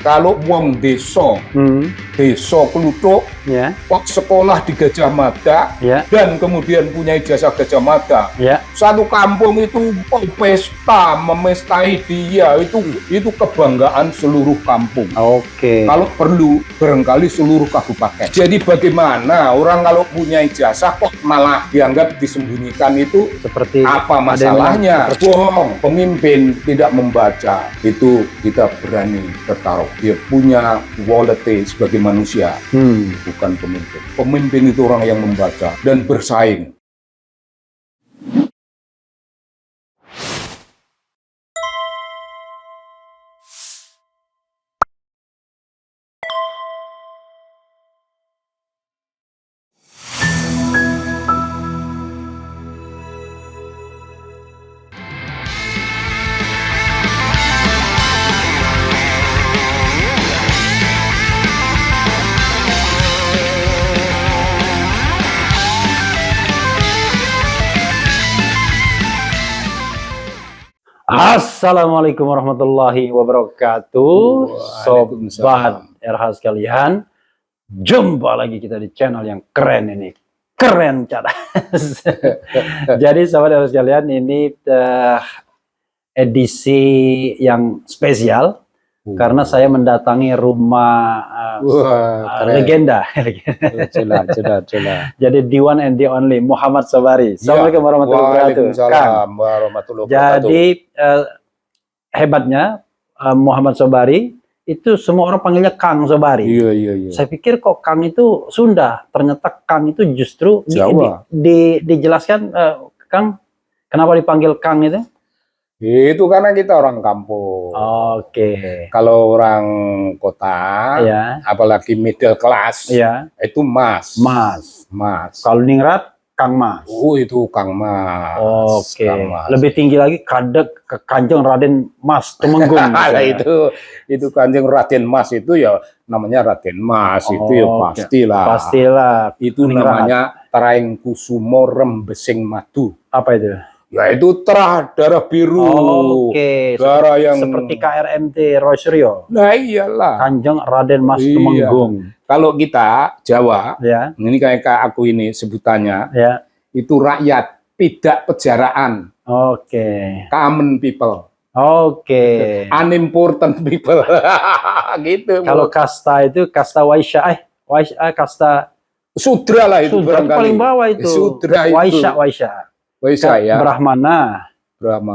Kalau wong desa, desa Kluthuk, kok sekolah di Gajah Mada, dan kemudian punya ijazah Gajah Mada, satu kampung itu pesta, memestai dia, itu kebanggaan seluruh kampung. Kalau perlu, barangkali seluruh kabupaten. Jadi bagaimana orang kalau punya ijazah kok malah dianggap disembunyikan, itu seperti apa masalahnya? Bohong, pemimpin tidak membaca, itu kita berani bertaruh. Dia punya quality sebagai manusia, bukan pemimpin. Pemimpin itu orang yang membaca dan bersaing. Assalamualaikum warahmatullahi wabarakatuh. Sobat RH sekalian, jumpa lagi kita di channel yang keren ini. Keren cara. Jadi sobat RH sekalian, ini edisi yang spesial karena saya mendatangi rumah legenda. Jadi the one and the only Muhammad Sobari. Assalamualaikum warahmatullahi wabarakatuh. Waalaikumsalam warahmatullahi wabarakatuh. Jadi hebatnya Muhammad Sobari itu semua orang panggilnya Kang Sobari. Iya. Saya pikir kok Kang itu Sunda, ternyata Kang itu justru Jawa. Dijelaskan Kang, kenapa dipanggil Kang itu? Itu karena kita orang kampung. Kalau orang kota, apalagi middle class, itu Mas. Kalau ningrat, Kang Mas. Itu Kang Mas. Kang Mas. Lebih tinggi lagi Kadek ke Kanjeng Raden Mas Tumenggung. itu Kanjeng Raden Mas itu ya namanya Raden Mas, itu ya pastilah. Itu ningrat. Namanya Traing Kusumo Rembesing Madu. Apa itu? Ya itu terah darah biru. Darah yang seperti KRMT Roy Suryo. Nah iyalah. Kanjeng Raden Mas Tumenggung. Kalau kita Jawa, ini kayak aku ini sebutannya, itu rakyat, tidak pejaraan. Common people. Unimportant people. Gitu. Kalau kasta itu kasta Waisya, kasta Sudra lah itu. Sudra itu paling bawah itu. Sudra itu. Waisya. Brahmana,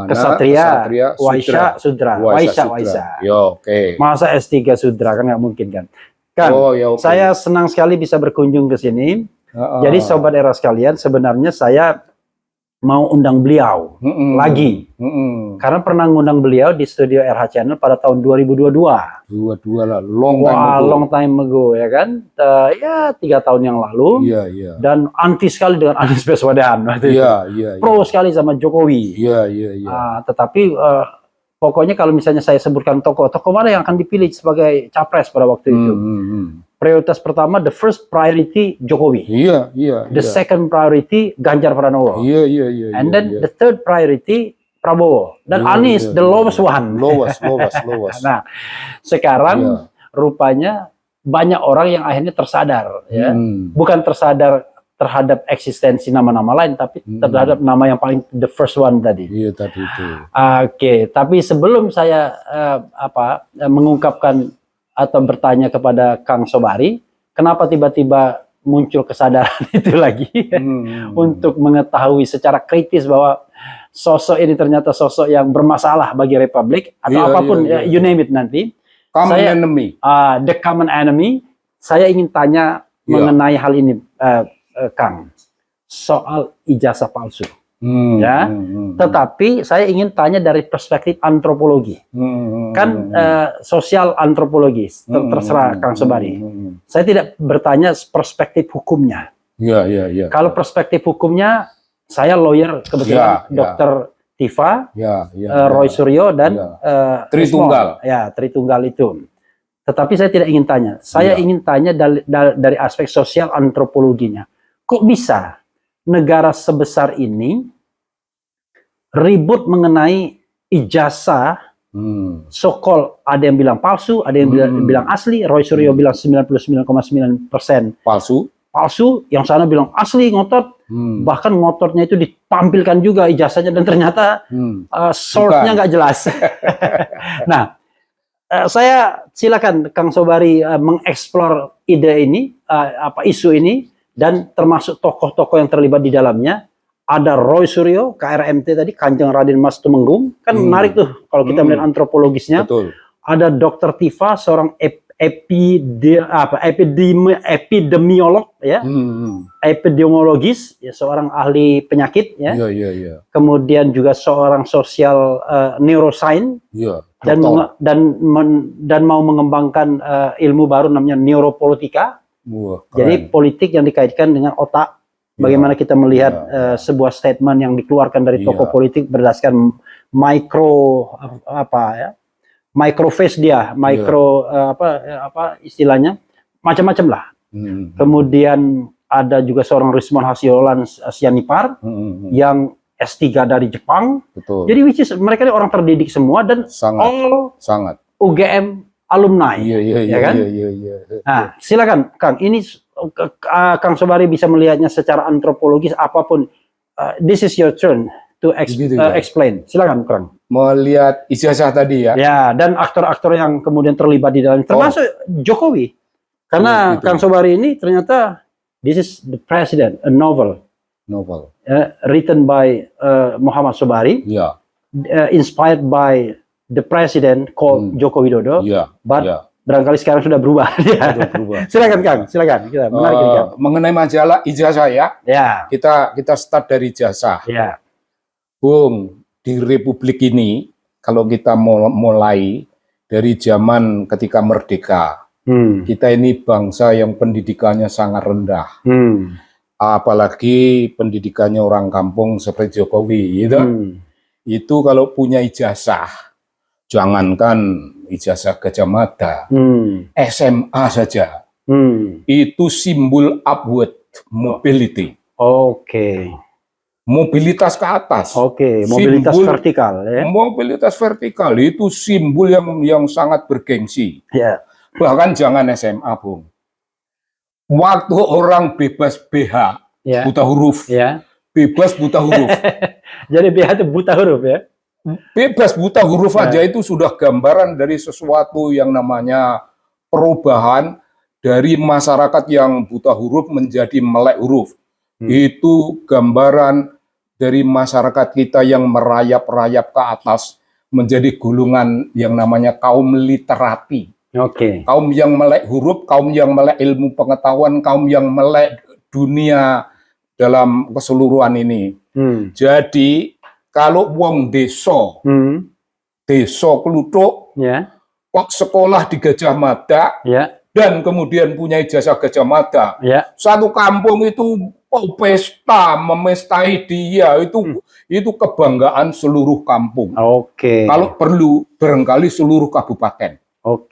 Kesatria, Waisya, Sudra. Waisya. Masa S3 Sudra kan nggak mungkin kan? Saya senang sekali bisa berkunjung ke sini. Jadi sobat era sekalian, sebenarnya saya mau undang beliau lagi. Karena pernah ngundang beliau di studio RH Channel pada tahun 2022. Lah, long time ago ya kan? 3 tahun yang lalu. Dan anti sekali dengan Anies Baswedan. Pro sekali sama Jokowi. Tetapi pokoknya kalau misalnya saya sebutkan tokoh mana yang akan dipilih sebagai capres pada waktu itu? Prioritas pertama, the first priority Jokowi. The second priority Ganjar Pranowo. And then the third priority Prabowo. Dan Anies the lowest one. Lowest. Nah, sekarang rupanya banyak orang yang akhirnya tersadar, bukan tersadar terhadap eksistensi nama-nama lain, tapi terhadap nama yang paling the first one tadi. Tadi itu. Tapi sebelum saya mengungkapkan atau bertanya kepada Kang Sobari, kenapa tiba-tiba muncul kesadaran itu lagi untuk mengetahui secara kritis bahwa sosok ini ternyata sosok yang bermasalah bagi Republik atau apapun, you name it nanti. The common enemy. Saya ingin tanya mengenai hal ini, Kang, soal ijazah palsu. Tetapi saya ingin tanya dari perspektif antropologi, sosial antropologi, terserah Kang Sobari. Saya tidak bertanya perspektif hukumnya. Kalau perspektif hukumnya, saya lawyer kebetulan, Dr. Tifa, Roy Suryo dan Tritunggal. Tritunggal itu. Tetapi saya tidak ingin tanya. Saya ingin tanya dari aspek sosial antropologinya. Kok bisa negara sebesar ini ribut mengenai ijazah So-called ada yang bilang palsu, ada yang bilang asli. Roy Suryo bilang 99,9% palsu, yang sana bilang asli, ngotot. Bahkan ngototnya itu ditampilkan juga ijazahnya, dan ternyata source-nya nggak jelas. Nah, saya silakan Kang Sobari mengeksplor ide ini, isu ini, dan termasuk tokoh-tokoh yang terlibat di dalamnya. Ada Roy Suryo, KRMT tadi, Kanjeng Raden Mas Tumenggung, kan menarik tuh kalau kita melihat antropologisnya. Betul. Ada Dr. Tifa, seorang epidemiolog, ya, epidemiologis, ya, seorang ahli penyakit, ya. Kemudian juga seorang sosial neuroscience, dan mau mengembangkan ilmu baru namanya neuropolitika. Jadi politik yang dikaitkan dengan otak. Bagaimana kita melihat sebuah statement yang dikeluarkan dari tokoh politik berdasarkan microface dia, istilahnya macam-macam lah. Kemudian ada juga seorang Rismon Hasyolan Sianipar yang S3 dari Jepang. Betul. Jadi mereka ini orang terdidik semua dan sangat UGM alumni, ya kan? Nah, silakan Kang, ini Kang Sobari bisa melihatnya secara antropologis apapun. This is your turn to explain. Silakan, Kang. Melihat ijazah tadi, ya. Ya, dan aktor-aktor yang kemudian terlibat di dalam, termasuk Jokowi. Karena Kang Sobari ini ternyata this is the president, a novel written by Muhammad Sobari, inspired by the president called Joko Widodo, barangkali sekarang sudah berubah. Silakan Kang, silakan. Menarik ini, Kang. Mengenai majalah ijazah, ya. Kita start dari ijazah. Bung, di Republik ini kalau kita mulai dari zaman ketika merdeka, kita ini bangsa yang pendidikannya sangat rendah. Apalagi pendidikannya orang kampung seperti Jokowi, gitu. Itu kalau punya ijazah, jangankan ijazah Gajah Mada, SMA saja, itu simbol upward mobility. Mobilitas ke atas. Mobilitas vertikal, ya. Mobilitas vertikal itu simbol yang sangat bergengsi. Bahkan jangan SMA, Bung. Waktu orang bebas BH, buta huruf, bebas buta huruf. Jadi BH itu buta huruf, ya. Bebas buta huruf aja itu sudah gambaran dari sesuatu yang namanya perubahan dari masyarakat yang buta huruf menjadi melek huruf. Itu gambaran dari masyarakat kita yang merayap-rayap ke atas menjadi golongan yang namanya kaum literati. Kaum yang melek huruf, kaum yang melek ilmu pengetahuan, kaum yang melek dunia dalam keseluruhan ini. Jadi kalau wong desa, desa Kluthuk, kok sekolah di Gajah Mada, dan kemudian punya ijazah Gajah Mada, satu kampung itu pesta, memestai dia, itu kebanggaan seluruh kampung. Kalau perlu, barangkali seluruh kabupaten.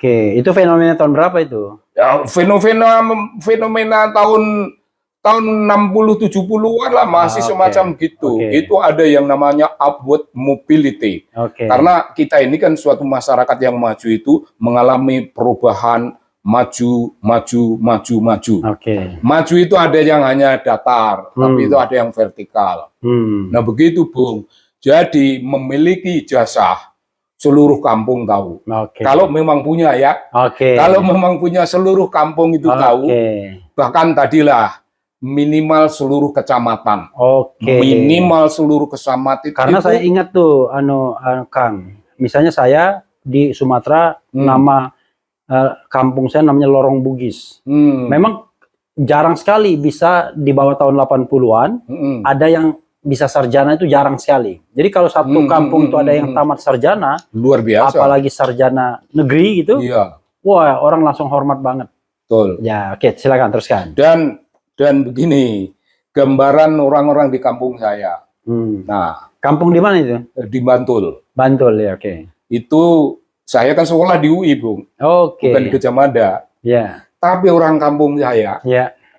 Itu fenomena tahun berapa itu? Ya, fenomena tahun 60-70-an lah, masih semacam gitu. Itu ada yang namanya upward mobility. Karena kita ini kan suatu masyarakat yang maju itu mengalami perubahan maju. Maju itu ada yang hanya datar, tapi itu ada yang vertikal. Nah begitu, Bung. Jadi memiliki ijazah seluruh kampung tahu. Kalau memang punya, ya. Kalau memang punya seluruh kampung itu tahu. Bahkan tadilah minimal seluruh kecamatan. Minimal seluruh kecamatan. Karena saya ingat tuh, Kang. Misalnya saya di Sumatera, nama kampung saya namanya Lorong Bugis. Memang jarang sekali bisa di bawah tahun 80-an, ada yang bisa sarjana itu jarang sekali. Jadi kalau satu kampung itu ada yang tamat sarjana, luar biasa. Apalagi sarjana negeri gitu, wah orang langsung hormat banget. Betul. Ya, silakan teruskan. Dan begini, gambaran orang-orang di kampung saya. Nah, kampung di mana itu? Di Bantul. Bantul, ya, Itu saya kan sekolah di UI, Bung. Bukan di Gajah Mada. Tapi orang kampung saya,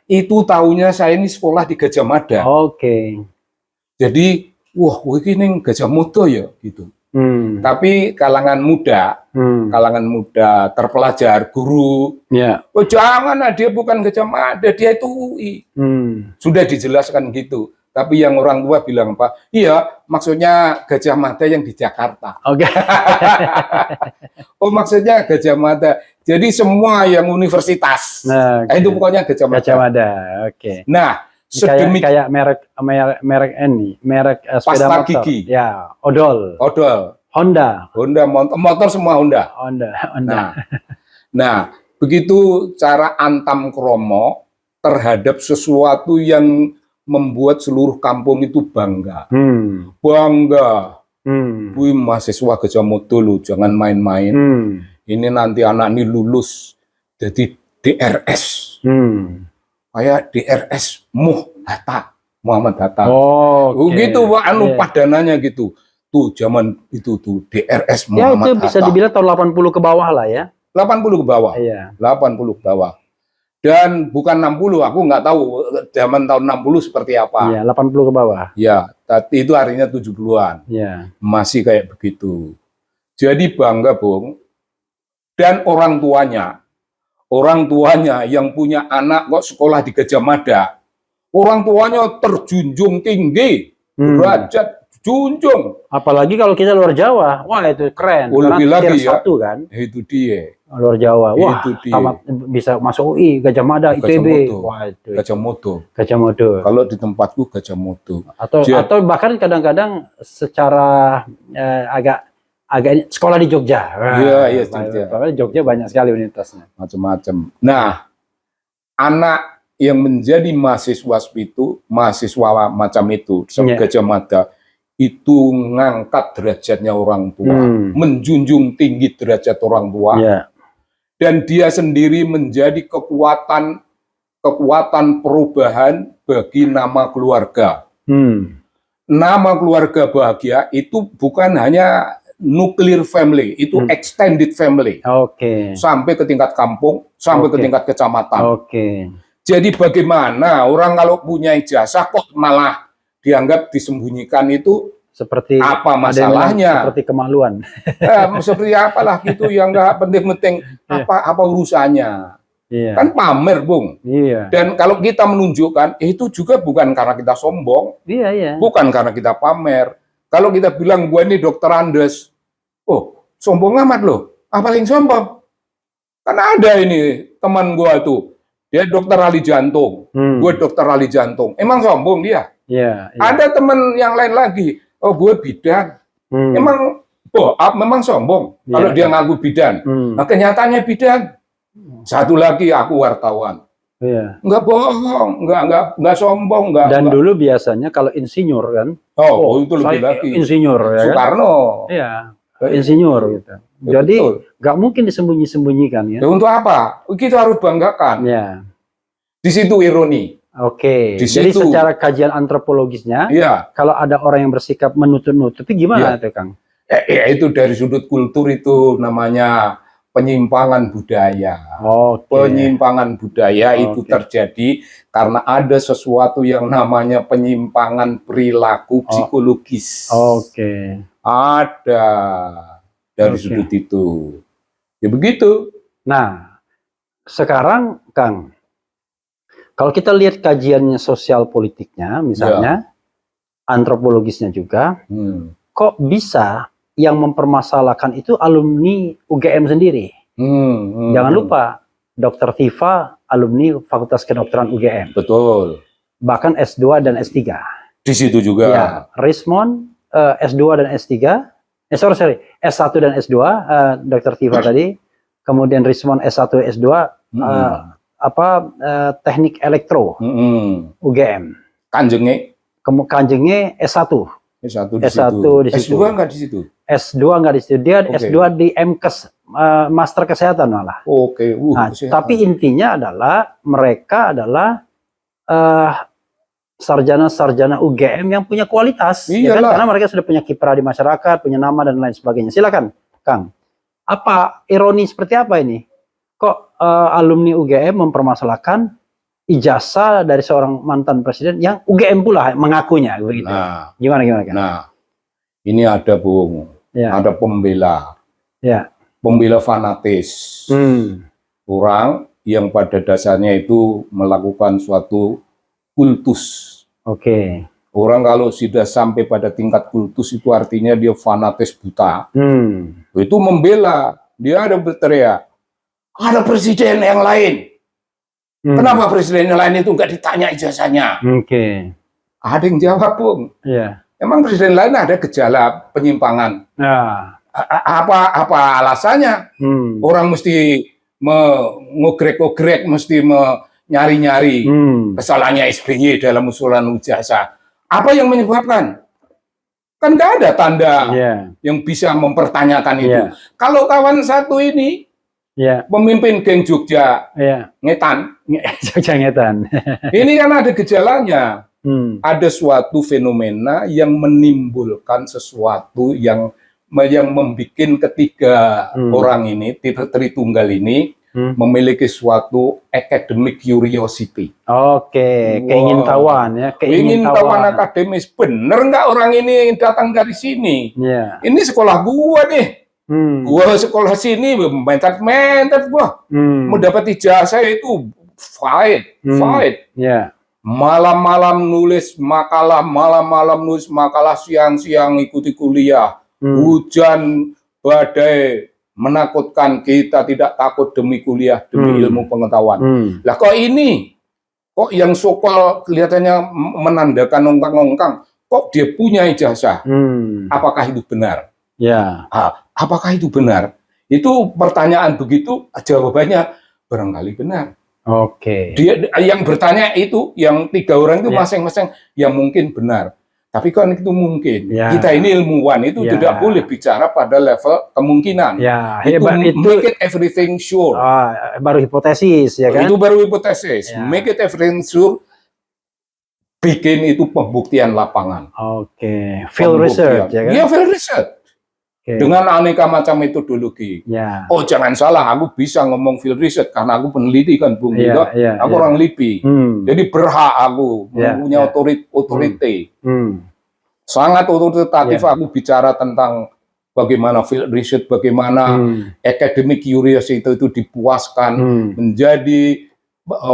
itu tahunya saya ini sekolah di Gajah Mada. Jadi, wah, ini Gajah Mada ya, gitu. Tapi kalangan muda terpelajar, guru, oh jangan, dia bukan Gajah Mada, dia itu UI. Sudah dijelaskan gitu. Tapi yang orang tua bilang, Pak, iya, maksudnya Gajah Mada yang di Jakarta. Oke. Oh, maksudnya Gajah Mada. Jadi semua yang universitas. Nah, itu pokoknya Gajah Mada. Gajah Mada, oke. Nah, kayak merek sepeda pasta motor. Gigi. Ya, odol. Honda. Motor semua Honda. Nah, begitu cara antam kromo terhadap sesuatu yang membuat seluruh kampung itu bangga. Bangga. Wih, mahasiswa Gajah Mada lu, jangan main-main. Ini nanti anak ini lulus jadi DRS. Kayak DRS Muhammad Hatta. Gitu, Pak, padanannya gitu. Tuh zaman itu tuh DRS Muhammad Hatta. Ya, itu bisa dibilang tahun 80 ke bawah lah ya. 80 ke bawah. Iya. 80 ke bawah. Dan bukan 60, aku nggak tahu zaman tahun 60 seperti apa. Iya, 80 ke bawah. Ya, tapi itu artinya 70-an. Iya. Masih kayak begitu. Jadi bangga, Bung. Dan orang tuanya yang punya anak kok sekolah di Gajah Mada, orang tuanya terjunjung tinggi, derajat junjung. Apalagi kalau kita luar Jawa, wah itu keren. Lebih lagi ya, kan? Itu dia. Luar Jawa, wah bisa masuk UI, Gajah Mada, ITB. Wah, itu. Gajah Mada. Kalau di tempatku Gajah Mada. Atau bahkan kadang-kadang secara agak sekolah di Jogja. Iya, Jogja. Jogja banyak sekali universitasnya. Macam-macam. Nah, anak yang menjadi mahasiswa macam itu, Gajah Mada, itu ngangkat derajatnya orang tua, menjunjung tinggi derajat orang tua, dan dia sendiri menjadi kekuatan perubahan bagi nama keluarga. Nama keluarga bahagia itu bukan hanya nuclear family, itu extended family. Sampai ke tingkat kampung, sampai ke tingkat kecamatan. Jadi bagaimana orang kalau punya ijazah kok malah dianggap disembunyikan, itu seperti apa masalahnya? Seperti kemaluan. Seperti apalah gitu yang nggak penting-penting, apa urusannya? Kan pamer, Bung. Dan kalau kita menunjukkan, itu juga bukan karena kita sombong, bukan karena kita pamer. Kalau kita bilang gua ini dokter Andes, oh sombong amat loh, apa yang sombong? Karena ada ini teman gua tuh, dia dokter ahli jantung, gue dokter ahli jantung, emang sombong dia? Ada teman yang lain lagi, oh gue bidan, memang sombong kalau dia ngaku bidan. Nah kenyataannya bidan. Satu lagi aku wartawan. Nggak bohong, nggak sombong, nggak. Dan dulu biasanya kalau insinyur kan, itu lebih lagi. Insinyur, Soekarno. Insinyur gitu. Jadi nggak mungkin disembunyi-sembunyikan ya. Untuk apa? Kita harus banggakan. Di situ ironi. Jadi secara kajian antropologisnya, kalau ada orang yang bersikap menutup-nutupi gimana tuh, Kang? Itu dari sudut kultur itu namanya penyimpangan budaya. Penyimpangan budaya itu terjadi karena ada sesuatu yang namanya penyimpangan perilaku psikologis. Ada dari sudut itu. Ya begitu. Nah, sekarang Kang, kalau kita lihat kajiannya sosial politiknya, misalnya antropologisnya juga, kok bisa yang mempermasalahkan itu alumni UGM sendiri? Jangan lupa, Dr. Tifa alumni Fakultas Kedokteran UGM. Betul. Bahkan S2 dan S3. Di situ juga. Rismon S2 dan S3. S1 dan S2, Dr. Tifa tadi. Kemudian Rismon S1 S2, teknik elektro, UGM. Kanjengnya S1. S1 di situ. S2 nggak di situ? S2 nggak di situ. Dia S2 di MKes, Master Kesehatan malah. Tapi intinya adalah mereka adalah sarjana-sarjana UGM yang punya kualitas. Karena mereka sudah punya kiprah di masyarakat, punya nama dan lain sebagainya. Silakan, Kang. Apa ironi seperti apa ini? Kok alumni UGM mempermasalahkan ijazah dari seorang mantan presiden yang UGM pula mengakunya begitu? Gimana Kang? Nah, ini ada, Bung. ada pembela, pembela fanatis, orang yang pada dasarnya itu melakukan suatu kultus. Orang kalau sudah sampai pada tingkat kultus itu artinya dia fanatis buta. Itu membela, dia ada berteriak, ada presiden yang lain. Kenapa presiden yang lain itu nggak ditanya ijazahnya? Ada yang jawab, Bung. Emang presiden lain ada gejala penyimpangan? Apa alasannya? Orang mesti mengogrek-ogrek, mesti nyari-nyari kesalahannya SBY dalam usulan ijazah. Apa yang menyebabkan? Kan nggak ada tanda yang bisa mempertanyakan itu. Kalau kawan satu ini pemimpin geng Jogja Ngetan, ini kan ada gejalanya. Ada suatu fenomena yang menimbulkan sesuatu yang membuat ketiga orang ini, Tritunggal ini, memiliki suatu academic curiosity. Keingintahuan ya. Keingintahuan akademis. Bener nggak orang ini datang dari sini? Ini sekolah gua nih. Gua sekolah sini, mentat gua. Mau dapat ijazah itu fight. Malam-malam nulis makalah, siang-siang ikuti kuliah. Hujan, badai, menakutkan, kita tidak takut demi kuliah, demi ilmu pengetahuan. Lah kok yang sokol kelihatannya menandakan ongkang-ongkang, kok dia punya ijazah? Apakah itu benar? Apakah itu benar? Itu pertanyaan begitu, jawabannya barangkali benar. Dia yang bertanya itu, yang tiga orang itu masing-masing yang mungkin benar. Tapi kan itu mungkin. Kita ini ilmuwan itu tidak boleh bicara pada level kemungkinan. Itu make it everything sure. Baru hipotesis, ya kan? Itu baru hipotesis. Make it everything sure. Bikin itu pembuktian lapangan. Field research, ya kan? Iya, field research. Dengan aneka macam metodologi. Oh, jangan salah, aku bisa ngomong field research karena aku peneliti kan, Bung. Aku orang LIPI. Jadi berhak aku punya otoriti. Sangat otoritatif aku bicara tentang bagaimana field research, bagaimana academic curiosity itu dipuaskan menjadi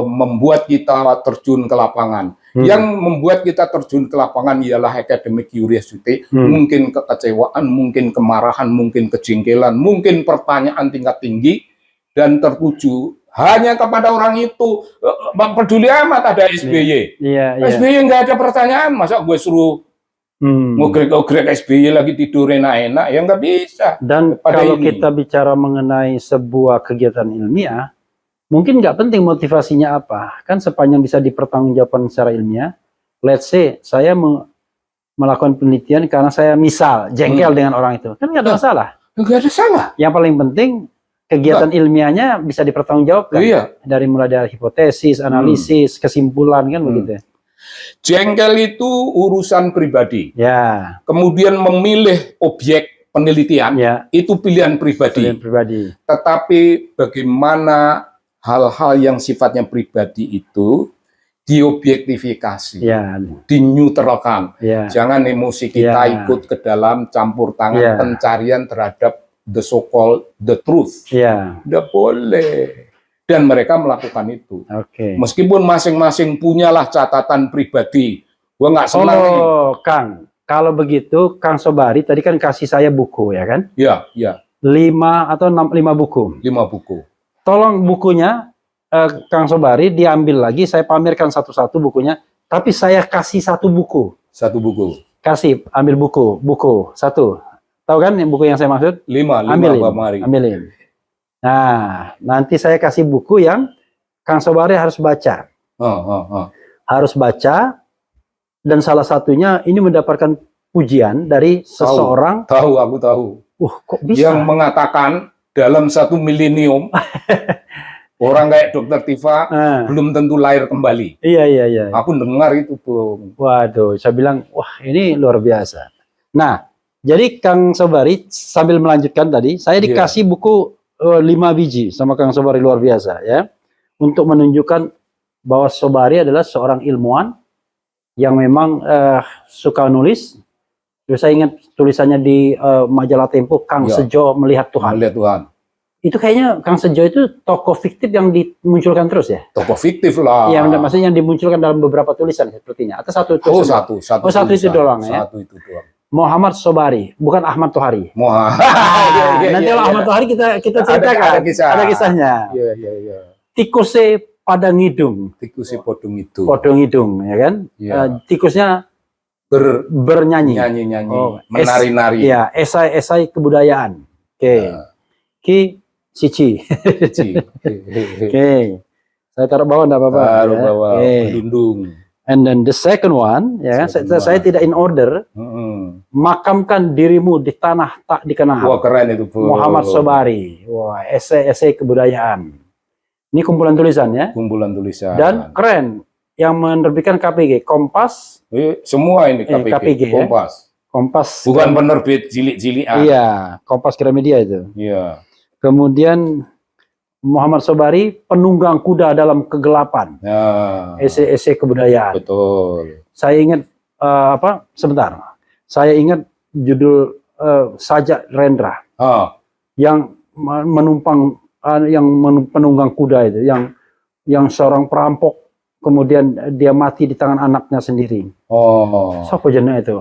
membuat kita terjun ke lapangan. Yang membuat kita terjun ke lapangan ialah academic curiosity, mungkin kekecewaan, mungkin kemarahan, mungkin kejengkelan, mungkin pertanyaan tingkat tinggi, dan tertuju hanya kepada orang itu. Peduli amat ada SBY. SBY nggak ada pertanyaan, masa gue suruh ngogrek-ngogrek SBY lagi tidur enak-enak, ya nggak bisa. Dan kalau kita bicara mengenai sebuah kegiatan ilmiah, mungkin nggak penting motivasinya apa, kan sepanjang bisa dipertanggungjawabkan secara ilmiah. Let's say saya melakukan penelitian karena saya misal jengkel dengan orang itu, kan nggak ada masalah. Nggak ada salah. Yang paling penting kegiatan ilmiahnya bisa dipertanggungjawabkan. Dari mulai dari hipotesis, analisis, kesimpulan, kan begitu. Jengkel itu urusan pribadi. Kemudian memilih objek penelitian itu pilihan pribadi. Tetapi bagaimana hal-hal yang sifatnya pribadi itu diobjektifikasi, dinetralkan. Jangan emosi kita ikut ke dalam campur tangan pencarian terhadap the so-called the truth. Tidak boleh. Dan mereka melakukan itu. Meskipun masing-masing punyalah catatan pribadi. Gua nggak senang. Kang, kalau begitu Kang Sobari tadi kan kasih saya buku, ya kan? 5 atau 5 buku. 5 buku. Tolong bukunya Kang Sobari diambil lagi, saya pamerkan satu-satu bukunya, tapi saya kasih 1 buku. 1 buku. Kasih, ambil buku 1. Tahu kan buku yang saya maksud? 5 ambilin. Nah, nanti saya kasih buku yang Kang Sobari harus baca. Harus baca, dan salah satunya ini mendapatkan pujian dari seseorang. Aku tahu. Kok bisa? Yang mengatakan dalam 1 milenium orang kayak Dr. Tifa belum tentu lahir kembali. Iya. Aku dengar itu, Bung. Waduh, saya bilang, wah ini luar biasa. Nah, jadi Kang Sobari sambil melanjutkan tadi, saya dikasih buku 5 biji sama Kang Sobari, luar biasa ya, untuk menunjukkan bahwa Sobari adalah seorang ilmuwan yang memang suka nulis, Terus saya ingat tulisannya di majalah Tempo, Kang Sejo melihat Tuhan. Melihat Tuhan. Itu kayaknya Kang Sejo itu tokoh fiktif yang dimunculkan terus ya? Tokoh fiktif lah. Yang maksudnya yang dimunculkan dalam beberapa tulisan sepertinya. Atau satu itu? Satu itu doang ya? Satu itu doang. Muhammad Sobari, bukan Ahmad Tohari. Nanti kalau Ahmad Tohari kita ceritakan. Ada kisahnya. Iya. Tikuse pada ngidung. Tikuse podong hidung. Podong hidung, ya kan? Tikusnya bernyanyi. Nyanyi. Menari-nari. Iya, esai kebudayaan. Ki Cici. Oke. Saya taruh bawah enggak apa-apa. Taruh bawah, pelindung. And then the second one, ya, saya tidak in order. Makamkan dirimu di tanah tak dikenal. Wah, keren itu, Bu. Muhammad Sobari. Wah, esai kebudayaan. Ini kumpulan tulisan ya. Kumpulan tulisan. Dan keren. Yang menerbitkan KPG, Kompas. Semua ini KPG Kompas. Ya? Kompas. Bukan penerbit cilik-cilikan. Iya, Kompas Gramedia itu. Iya. Kemudian Muhammad Sobari, penunggang kuda dalam kegelapan. Esai kebudayaan. Betul. Saya ingat sebentar. Saya ingat judul Sajak Rendra. Yang menumpang penunggang kuda itu, yang seorang perampok kemudian dia mati di tangan anaknya sendiri. Siapa jenenge itu?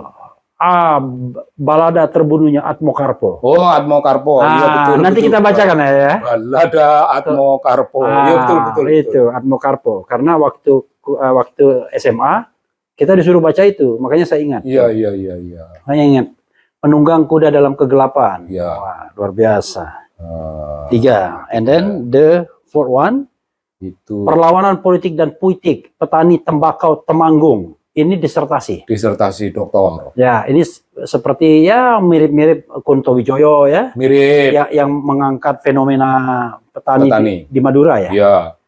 Balada terbunuhnya Atmokarpo. Atmokarpo. Iya, betul. Nanti betul, kita bacakan ya. Balada Atmokarpo. Iya, betul. Itu Atmokarpo. Karena waktu SMA kita disuruh baca itu, makanya saya ingat. Iya. Saya ingat penunggang kuda dalam kegelapan. Iya. Wah, luar biasa. 3. And then the fourth one itu perlawanan politik dan puitik petani tembakau Temanggung. Ini disertasi doktor. Ya, ini seperti ya mirip-mirip Kunto Wijoyo ya. Mirip. Yang mengangkat fenomena petani. Di Madura ya.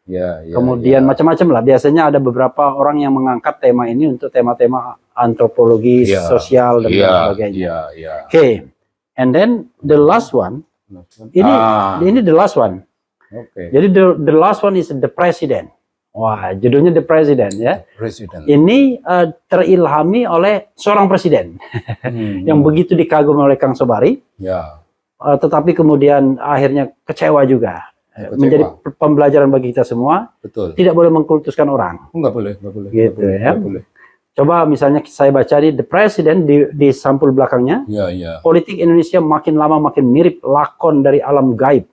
Iya. Kemudian macam-macam lah. Biasanya ada beberapa orang yang mengangkat tema ini untuk tema-tema antropologi, sosial dan sebagainya. Oke. And then the last one. Ini the last one. Jadi the last one is the president. Wah, judulnya The President ya. Ini terilhami oleh seorang presiden yang begitu dikagumi oleh Kang Sobari. Tetapi kemudian akhirnya kecewa juga. Menjadi pembelajaran bagi kita semua. Betul. Tidak boleh mengkultuskan orang. Enggak boleh. Gitu ya. Coba misalnya saya baca di The President di sampul belakangnya. Politik Indonesia makin lama makin mirip lakon dari alam gaib.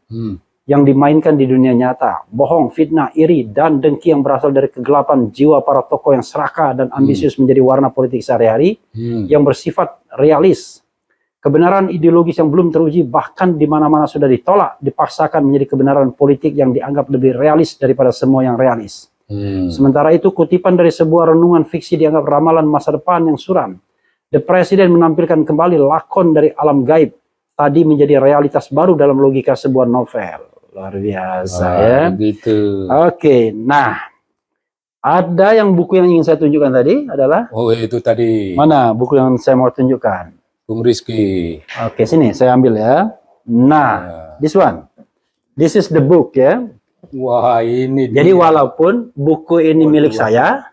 Yang dimainkan di dunia nyata, bohong, fitnah, iri, dan dengki yang berasal dari kegelapan jiwa para tokoh yang serakah dan ambisius menjadi warna politik sehari-hari, yang bersifat realis. Kebenaran ideologis yang belum teruji bahkan di mana-mana sudah ditolak, dipaksakan menjadi kebenaran politik yang dianggap lebih realis daripada semua yang realis. Sementara itu kutipan dari sebuah renungan fiksi dianggap ramalan masa depan yang suram. The President menampilkan kembali lakon dari alam gaib, tadi menjadi realitas baru dalam logika sebuah novel. Luar biasa ya. Gitu. Oke, nah ada yang buku yang ingin saya tunjukkan tadi adalah. Itu tadi. Mana buku yang saya mau tunjukkan? Bung Rizky. Oke, sini saya ambil ya. Nah, this one. This is the book ya. Wah, ini. Jadi walaupun buku ini milik saya,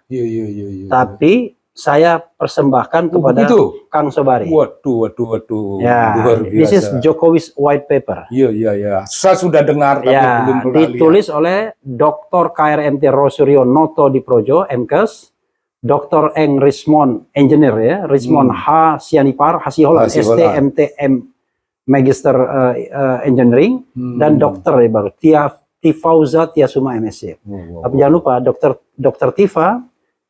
tapi saya persembahkan kepada Kang Sobari. Waduh. Ya, luar biasa. This is Jokowi's white paper. Iya. Saya sudah dengar tapi belum pernah ditulis oleh Dr. KRMT Rosurio Noto di Projo, MKes, Dr. Eng Rismond, engineer ya, Rismond H. Sianipar, Hasiholan, STMTM Magister Engineering, dan dokter ya baru, Tifauza Tiasuma MSc. Tapi jangan lupa, Dr. Tifa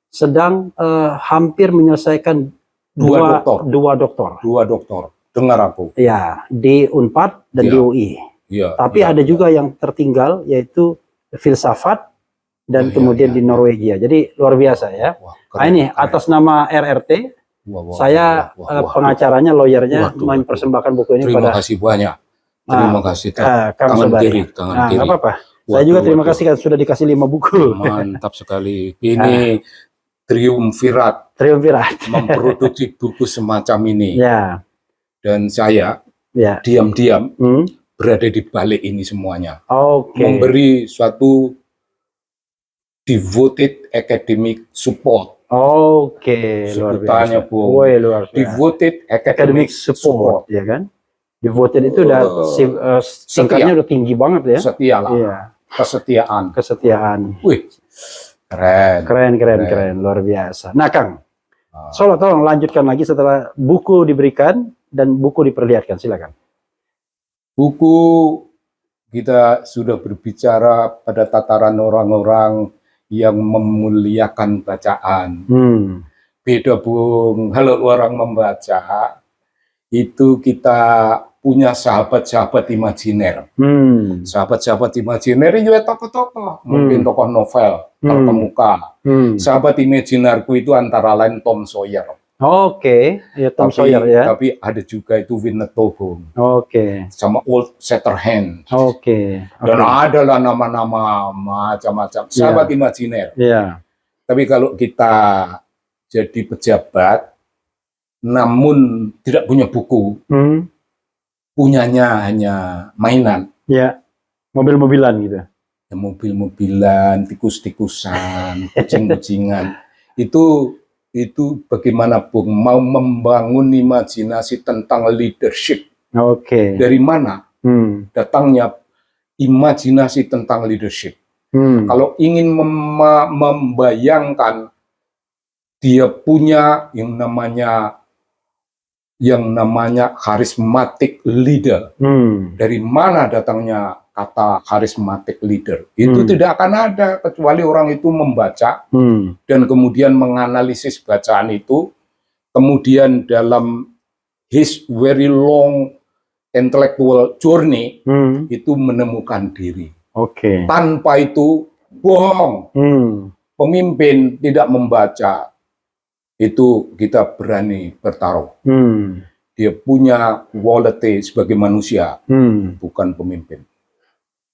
sedang hampir menyelesaikan dua doktor. Dengar aku. Ya, di Unpad dan di UI. Tapi ada juga yang tertinggal yaitu filsafat dan kemudian di Norwegia. Jadi luar biasa ya. Nah ini atas nama RRT, saya pengacaranya, lawyernya mempersembahkan buku ini pada. Terima kasih banyak. Terima kasih. Kang Sobari. Nggak apa-apa. Saya juga terima kasih kan sudah dikasih 5 buku. Mantap sekali. Ini triumvirat memproduksi buku semacam ini. Dan saya diam-diam berada di balik ini semuanya. Memberi suatu devoted academic support Oke, luar Sebutannya, biasa. Bung. Woi, luar biasa. Devoted Academic Support. Ya kan? Devoted itu udah tingkatnya udah tinggi banget ya. Setia lah. Iya. Kesetiaan. Wih, keren, luar biasa. Nah, Kang, Solo tolong lanjutkan lagi setelah buku diberikan dan buku diperlihatkan, silakan. Buku kita sudah berbicara pada tataran orang-orang yang memuliakan bacaan. Beda, Bung. Kalau orang membaca, itu kita punya sahabat-sahabat imajiner. Sahabat-sahabat imajiner itu ya tokoh-tokoh, mungkin tokoh novel terkemuka. Sahabat imajinerku itu antara lain Tom Sawyer. Oke, ya Tom Sawyer ya. Tapi ada juga itu Winnetou Holmes. Sama Old Shatterhand. Dan adalah nama-nama macam-macam sahabat imajiner. Tapi kalau kita jadi pejabat, namun tidak punya buku, punyanya hanya mainan. Ya, mobil-mobilan gitu. Ya, mobil-mobilan, tikus-tikusan, kucing-kucingan. Itu bagaimana, Bung, mau membangun imajinasi tentang leadership. Dari mana datangnya imajinasi tentang leadership? Kalau ingin membayangkan dia punya yang namanya charismatic leader. Dari mana datangnya kata charismatic leader? Itu tidak akan ada kecuali orang itu membaca dan kemudian menganalisis bacaan itu, kemudian dalam his very long intellectual journey itu menemukan diri. Tanpa itu bohong. Pemimpin tidak membaca, itu kita berani bertaruh. Dia punya quality sebagai manusia, bukan pemimpin.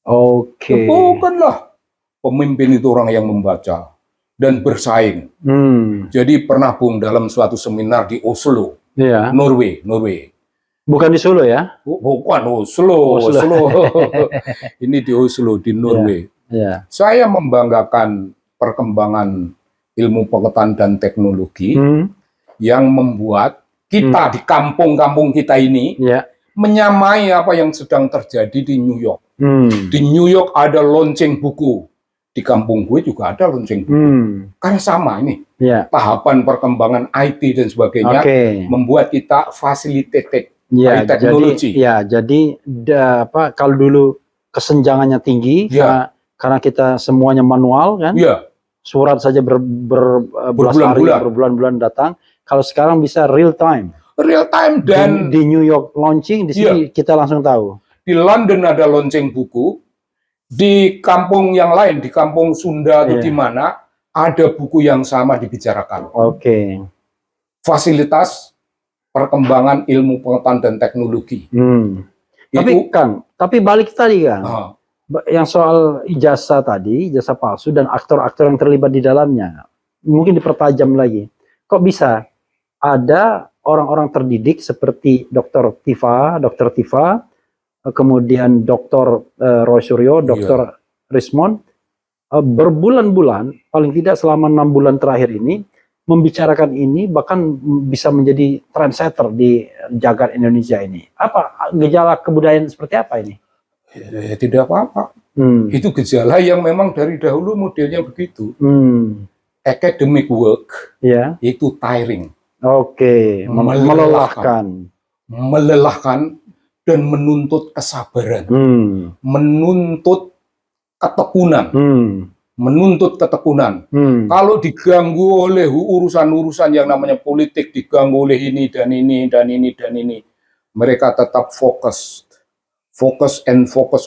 Bukanlah pemimpin itu orang yang membaca dan bersaing. Jadi pernah, Bung, dalam suatu seminar di Oslo, Norway. Bukan di Solo ya? Bukan Oslo. Ini di Oslo, di Norway. Saya membanggakan perkembangan ilmu pengetahuan dan teknologi yang membuat kita di kampung-kampung kita ini menyamai apa yang sedang terjadi di New York. Di New York ada launching buku, di kampung gue juga ada launching buku. Karena sama ini tahapan perkembangan IT dan sebagainya membuat kita facilitated by teknologi. Jadi kalau dulu kesenjangannya tinggi karena kita semuanya manual kan. Surat saja berbulan-bulan datang. Kalau sekarang bisa real time dan di New York launching, di sini kita langsung tahu. Di London ada launching buku, di kampung yang lain, di kampung Sunda atau di mana ada buku yang sama dibicarakan. Fasilitas perkembangan ilmu pengetahuan dan teknologi. Tapi balik tadi kan. Yang soal ijazah tadi, ijazah palsu dan aktor-aktor yang terlibat di dalamnya, mungkin dipertajam lagi. Kok bisa ada orang-orang terdidik seperti Dr. Tifa, kemudian Dr. Roy Suryo, Dr. Rismond, berbulan-bulan, paling tidak selama 6 bulan terakhir ini, membicarakan ini, bahkan bisa menjadi trendsetter di jagat Indonesia ini. Apa gejala kebudayaan seperti apa ini? Tidak apa-apa. Itu gejala yang memang dari dahulu modelnya begitu. Academic work itu tiring. Melelahkan dan menuntut kesabaran, menuntut ketekunan. Kalau diganggu oleh urusan-urusan yang namanya politik, diganggu oleh ini dan ini, mereka tetap fokus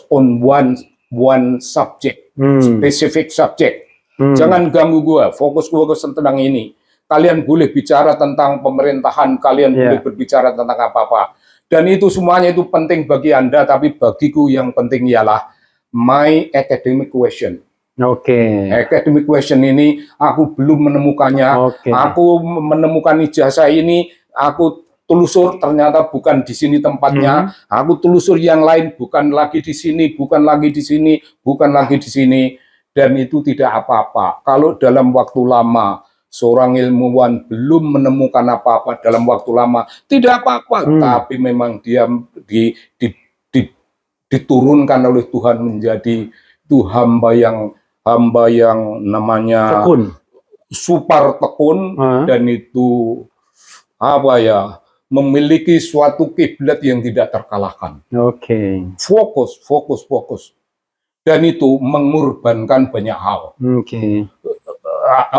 on one subject, specific subject. Jangan ganggu gua, fokus gua ke tentang ini. Kalian boleh bicara tentang pemerintahan, kalian boleh berbicara tentang apa-apa. Dan itu semuanya itu penting bagi Anda, tapi bagiku yang penting ialah my academic question. Academic question ini aku belum menemukannya. Aku menemukan ijazah ini, aku telusur ternyata bukan di sini tempatnya. Aku telusur yang lain, bukan lagi di sini, bukan lagi di sini. Dan itu tidak apa-apa. Kalau dalam waktu lama seorang ilmuwan belum menemukan apa-apa dalam waktu lama, tidak apa-apa. Tapi memang dia diturunkan oleh Tuhan menjadi itu hamba yang namanya tekun, super tekun, dan itu apa ya, memiliki suatu kiblat yang tidak terkalahkan. Fokus. Dan itu mengorbankan banyak hal.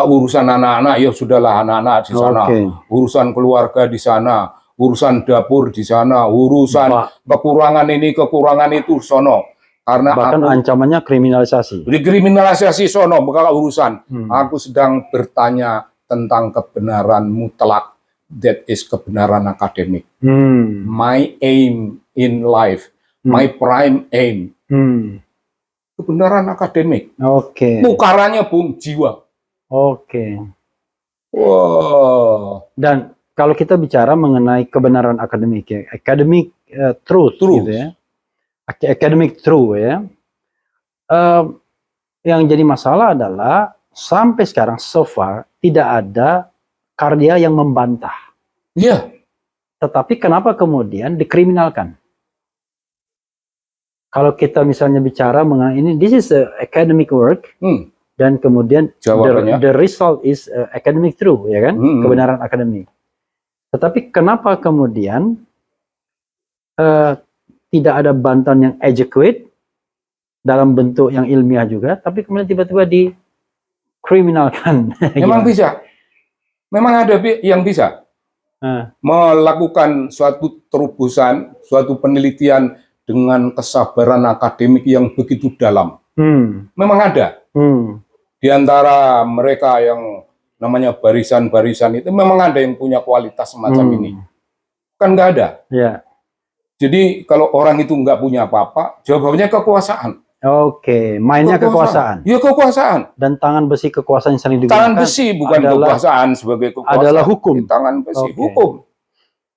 Urusan anak-anak, ya sudahlah, anak-anak di sana. Urusan keluarga di sana. Urusan dapur di sana. Urusan kekurangan ini, kekurangan itu, sono. Karena bahkan ancamannya kriminalisasi. Kriminalisasi sono, bukan urusan. Aku sedang bertanya tentang kebenaran mutlak. That is kebenaran akademik. My aim in life, my prime aim. Kebenaran akademik. Tukarannya Bung, jiwa. Dan kalau kita bicara mengenai kebenaran akademik, ya, academic truth. Gitu ya, academic truth ya. Yang jadi masalah adalah sampai sekarang so far tidak ada karya yang membantah. Iya. Tetapi kenapa kemudian dikriminalkan? Kalau kita misalnya bicara mengenai ini, this is a academic work, dan kemudian the result is academic truth, ya kan? Kebenaran akademik. Tetapi kenapa kemudian tidak ada bantahan yang adequate dalam bentuk yang ilmiah juga, tapi kemudian tiba-tiba dikriminalkan? Memang bisa. Memang ada yang bisa melakukan suatu terobosan, suatu penelitian dengan kesabaran akademik yang begitu dalam. Memang ada. Di antara mereka yang namanya barisan-barisan itu memang ada yang punya kualitas semacam ini. Kan nggak ada. Jadi kalau orang itu nggak punya apa-apa, jawabannya kekuasaan. Mainnya kekuasaan. Ya, kekuasaan. Dan tangan besi kekuasaan yang sering digunakan. Tangan besi bukan kekuasaan sebagai kekuasaan. Adalah hukum. Tangan besi hukum.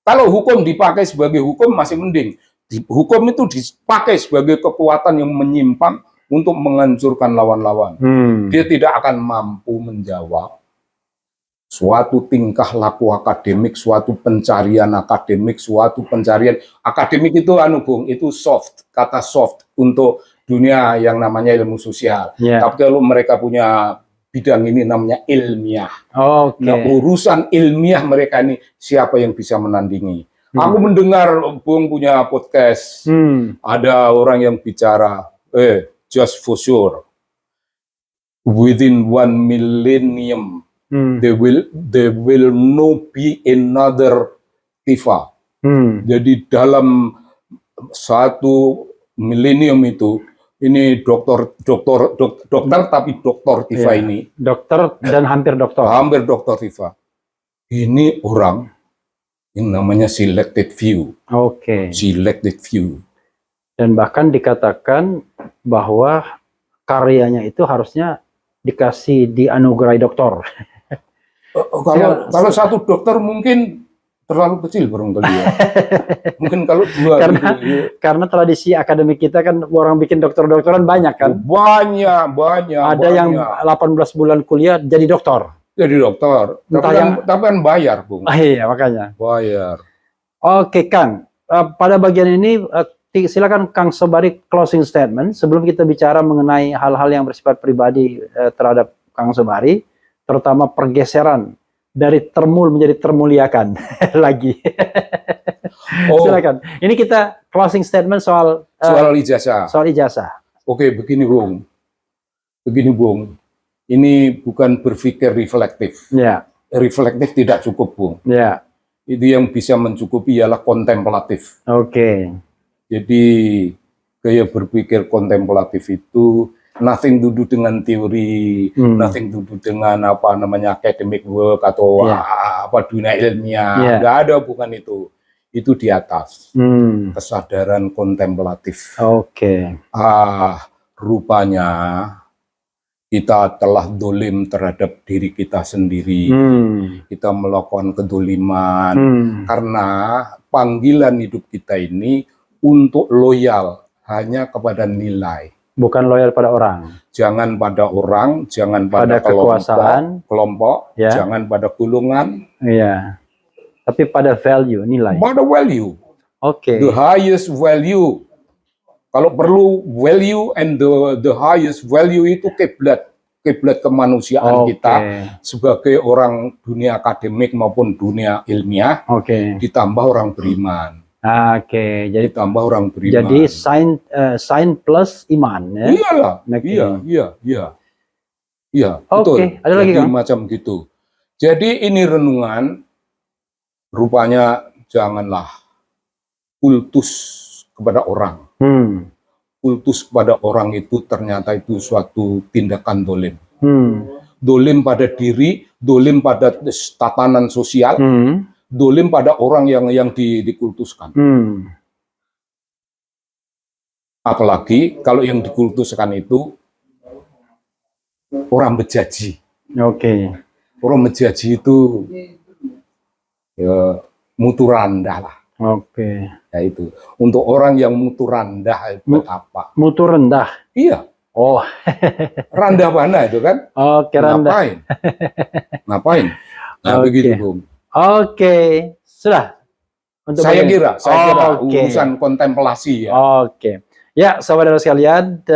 Kalau hukum dipakai sebagai hukum masih mending. Hukum itu dipakai sebagai kekuatan yang menyimpang untuk menghancurkan lawan-lawan. Dia tidak akan mampu menjawab suatu tingkah laku akademik, suatu pencarian akademik, suatu pencarian akademik itu Bung, itu soft, kata soft untuk dunia yang namanya ilmu sosial. Tapi kalau mereka punya bidang ini namanya ilmiah. Nah, urusan ilmiah mereka ini siapa yang bisa menandingi? Aku mendengar Bung punya podcast, ada orang yang bicara, just for sure, within 1 millennium, there will no be another Tifa. Jadi dalam 1 milenium itu, ini dokter tapi dokter Tifa ini. Dokter dan hampir dokter. Hampir dokter Tifa. Ini orang yang namanya selected few. Selected few. Dan bahkan dikatakan bahwa karyanya itu harusnya dikasih dianugerahi doktor. Kalau satu dokter mungkin terlalu kecil barangkali ya. Mungkin kalau 2 karena tradisi akademik kita kan orang bikin dokter-dokteran banyak kan. Banyak. Ada yang 18 bulan kuliah jadi dokter. Jadi dokter. Tapi kan bayar, Bung. Iya, makanya. Bayar. Oke, Kang. Pada bagian ini silakan Kang Sobari closing statement sebelum kita bicara mengenai hal-hal yang bersifat pribadi terhadap Kang Sobari, terutama pergeseran dari termul menjadi termuliakan lagi. Silakan. Ini kita closing statement soal ijazah. Soal ijazah. Oke, begini Bung. Ini bukan berpikir reflektif. Reflektif tidak cukup, Bung. Itu yang bisa mencukupi ialah kontemplatif. Jadi gaya berpikir kontemplatif itu nothing to do dengan teori, nothing to do dengan apa namanya academic work atau apa dunia ilmiah. Nggak ada, bukan itu. Itu di atas. Kesadaran kontemplatif. Rupanya kita telah dolim terhadap diri kita sendiri. Kita melakukan kedoliman. Karena panggilan hidup kita ini untuk loyal hanya kepada nilai. Bukan loyal pada orang. Jangan pada orang, jangan pada kekuasaan, kelompok, ya. Jangan pada golongan. Iya. Tapi pada value, nilai. Pada value. Oke. The highest value. Kalau perlu value and the highest value itu kiblat kemanusiaan kita sebagai orang dunia akademik maupun dunia ilmiah. Ditambah orang beriman. Jadi tambah orang beriman. Jadi sign plus iman, ya. Iyalah. Iya. Betul. Ada lagi, Kang? Macam gitu. Jadi ini renungan, rupanya janganlah kultus kepada orang. Kultus kepada orang itu ternyata itu suatu tindakan dolim. Dolim pada diri, dolim pada tatanan sosial. Dolim pada orang yang dikultuskan. Apalagi kalau yang dikultuskan itu orang bejaji. Orang bejaji itu ya, mutu rendah lah. Ya itu. Untuk orang yang mutu rendah itu apa? Mutu rendah? Iya. Rendah mana itu kan? Rendah. Ngapain? Nah, begitu, Bung. Sudah. Saya kira urusan kontemplasi ya. Ya, saudara sekalian,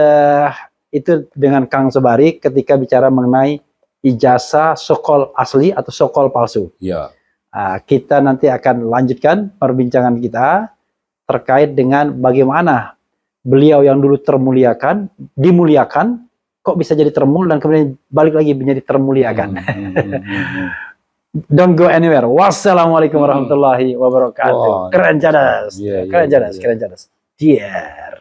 itu dengan Kang Sobari ketika bicara mengenai ijazah sokol asli atau sokol palsu. Ya. Kita nanti akan lanjutkan perbincangan kita terkait dengan bagaimana beliau yang dulu dimuliakan, kok bisa jadi termul dan kemudian balik lagi menjadi termuliakan. Don't go anywhere. Wassalamualaikum warahmatullahi wabarakatuh. Keren cadas. Keren cadas. Dear.